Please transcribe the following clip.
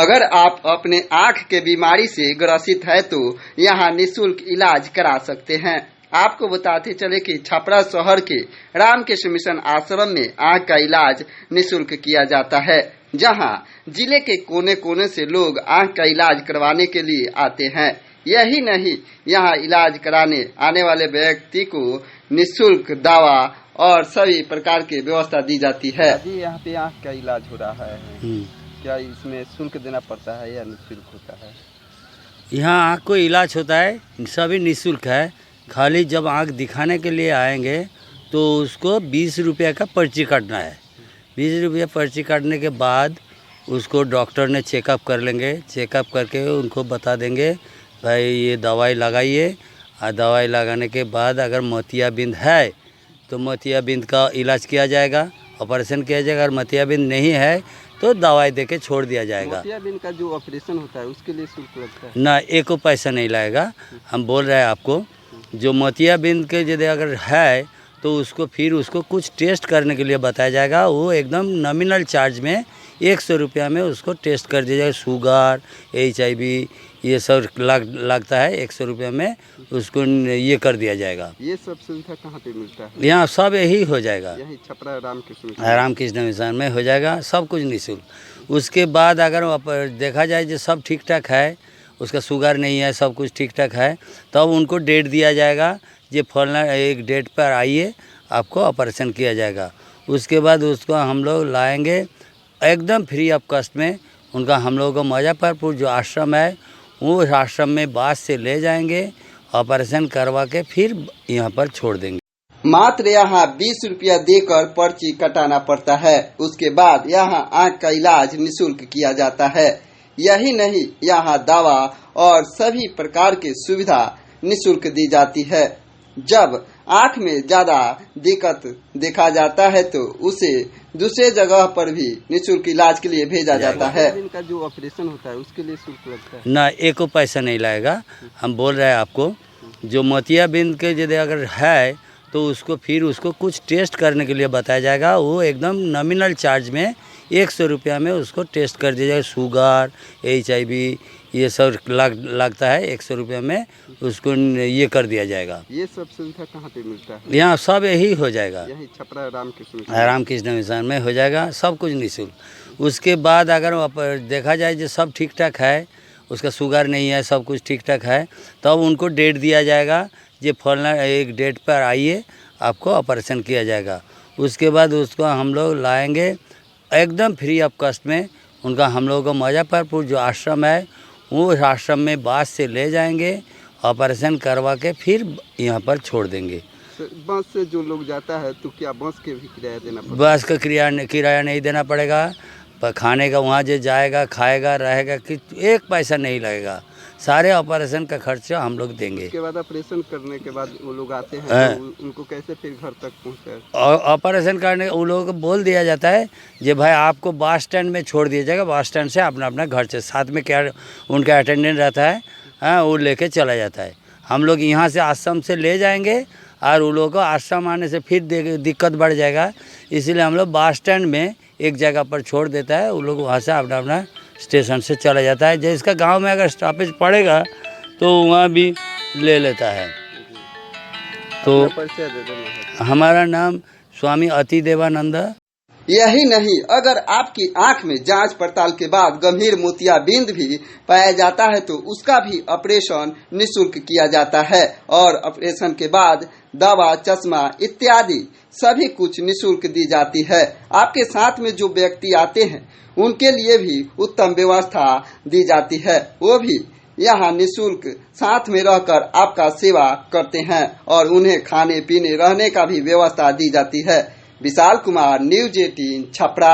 अगर आप अपने आंख के बीमारी से ग्रसित है तो यहाँ निःशुल्क इलाज करा सकते हैं। आपको बताते चले कि छपरा शहर के रामकृष्ण मिशन आश्रम में आंख का इलाज निःशुल्क किया जाता है, जहां जिले के कोने कोने से लोग आंख का इलाज करवाने के लिए आते हैं। यही नहीं, यहाँ इलाज कराने आने वाले व्यक्ति को निःशुल्क दवा और सभी प्रकार की व्यवस्था दी जाती है। जी, यहाँ पे आंख का इलाज हो रहा है, क्या इसमें शुल्क देना पड़ता है या निःशुल्क होता है? यहाँ आँख को इलाज होता है, सभी निःशुल्क है। खाली जब आँख दिखाने के लिए आएंगे तो उसको 20 रुपये का पर्ची काटना है। 20 रुपये पर्ची काटने के बाद उसको डॉक्टर ने चेकअप कर लेंगे। चेकअप करके उनको बता देंगे भाई ये दवाई लगाइए, और दवाई लगाने के बाद अगर मोतियाबिंद है तो मोतियाबिंद का इलाज किया जाएगा, ऑपरेशन किया जाएगा। अगर मोतियाबिंद नहीं है तो दवाई देके छोड़ दिया जाएगा। मोतियाबिंद का जो ऑपरेशन होता है उसके लिए शुल्क लगता है? ना, एक को पैसा नहीं लगेगा। हम बोल रहे हैं आपको, जो मोतियाबिंद के यदि अगर है तो उसको फिर उसको कुछ टेस्ट करने के लिए बताया जाएगा। वो एकदम नॉमिनल चार्ज में 100 रुपया में उसको टेस्ट कर दिया जाएगा। शुगर, HIV ये सब लगता है, 100 रुपये में उसको ये कर दिया जाएगा। ये सब सुविधा कहाँ पे मिलता है? यहाँ सब यही हो जाएगा, यही छपरा रामकृष्ण मिशन में हो जाएगा, सब कुछ निःशुल्क। उसके बाद अगर देखा जाए जो सब ठीक ठाक है, उसका शुगर नहीं है, सब कुछ ठीक ठाक है, तब उनको डेट दिया जाएगा, ये फलना एक डेट पर आइए, आपको ऑपरेशन किया जाएगा। उसके बाद उसको हम लोग लाएंगे एकदम फ्री ऑफ कॉस्ट में। उनका हम लोगों को मुजफ्फरपुर जो आश्रम है, वो आश्रम में बस से ले जाएंगे, ऑपरेशन करवा के फिर यहाँ पर छोड़ देंगे। मात्र यहाँ 20 रुपया देकर पर्ची कटाना पड़ता है। उसके बाद यहाँ आंख का इलाज निःशुल्क किया जाता है। यही नहीं, यहाँ दवा और सभी प्रकार की सुविधा निःशुल्क दी जाती है। जब आंख में ज्यादा दिक्कत देखा जाता है तो उसे दूसरे जगह पर भी निःशुल्क इलाज के लिए भेजा जाता है। इनका जो ऑपरेशन होता है उसके लिए शुल्क लगता है? ना, एक को पैसा नहीं लगेगा। हम बोल रहे हैं आपको, जो मोतियाबिंद के यदि अगर है तो उसको फिर उसको कुछ टेस्ट करने के लिए बताया जाएगा। वो एकदम नॉमिनल चार्ज में 100 रुपया में उसको टेस्ट कर दिया जाएगा। शुगर, HIV ये सब लगता है, 100 रुपये में उसको ये कर दिया जाएगा। ये सब सुविधा कहाँ पे मिलता है? यहाँ सब यही हो जाएगा, यही छपरा रामकृष्ण मिशन में हो जाएगा, सब कुछ निःशुल्क। उसके बाद अगर देखा जाए जो सब ठीक ठाक है, उसका शुगर नहीं है, सब कुछ ठीक ठाक है, तब उनको डेट दिया जाएगा, ये फलना एक डेट पर आइए, आपको ऑपरेशन किया जाएगा। उसके बाद उसको हम लोग लाएंगे एकदम फ्री ऑफ कॉस्ट में। उनका हम लोगों को मुजफ्फरपुर जो आश्रम है, वो आश्रम में बस से ले जाएंगे, ऑपरेशन करवा के फिर यहाँ पर छोड़ देंगे। बस से जो लोग जाता है तो क्या बस के भी किराया देना पड़ेगा? बस का किराया नहीं देना पड़ेगा, पर खाने का वहाँ जो जाएगा, खाएगा, रहेगा, कि एक पैसा नहीं लगेगा। सारे ऑपरेशन का खर्चा हम लोग देंगे। उसके बाद ऑपरेशन करने के बाद वो लोग आते हैं तो उनको कैसे फिर घर तक पहुँचे? ऑपरेशन करने उन लोगों को बोल दिया जाता है कि भाई आपको बस स्टैंड में छोड़ दिया जाएगा। बस स्टैंड से अपना अपना घर से, साथ में क्या उनका अटेंडेंट रहता है, हाँ, वो लेके चला जाता है। हम लोग यहाँ से आश्रम से ले जाएंगे और उन लोगों को आश्रम आने से फिर दिक्कत बढ़ जाएगा, इसलिए हम लोग बस स्टैंड में एक जगह पर छोड़ देता है। उन लोग वहाँ से अपना अपना स्टेशन से चला जाता है। जिसका गांव में अगर स्टॉपेज पड़ेगा तो वहाँ भी ले लेता है। तो हमारा नाम स्वामी अति देवानंद। यही नहीं, अगर आपकी आंख में जांच पड़ताल के बाद गंभीर मोतियाबिंद भी पाया जाता है तो उसका भी ऑपरेशन निःशुल्क किया जाता है, और ऑपरेशन के बाद दवा, चश्मा इत्यादि सभी कुछ निःशुल्क दी जाती है। आपके साथ में जो व्यक्ति आते हैं उनके लिए भी उत्तम व्यवस्था दी जाती है। वो भी यहाँ निःशुल्क साथ में रहकर आपका सेवा करते हैं और उन्हें खाने पीने रहने का भी व्यवस्था दी जाती है। विशाल कुमार, न्यूज़ 18 छपरा।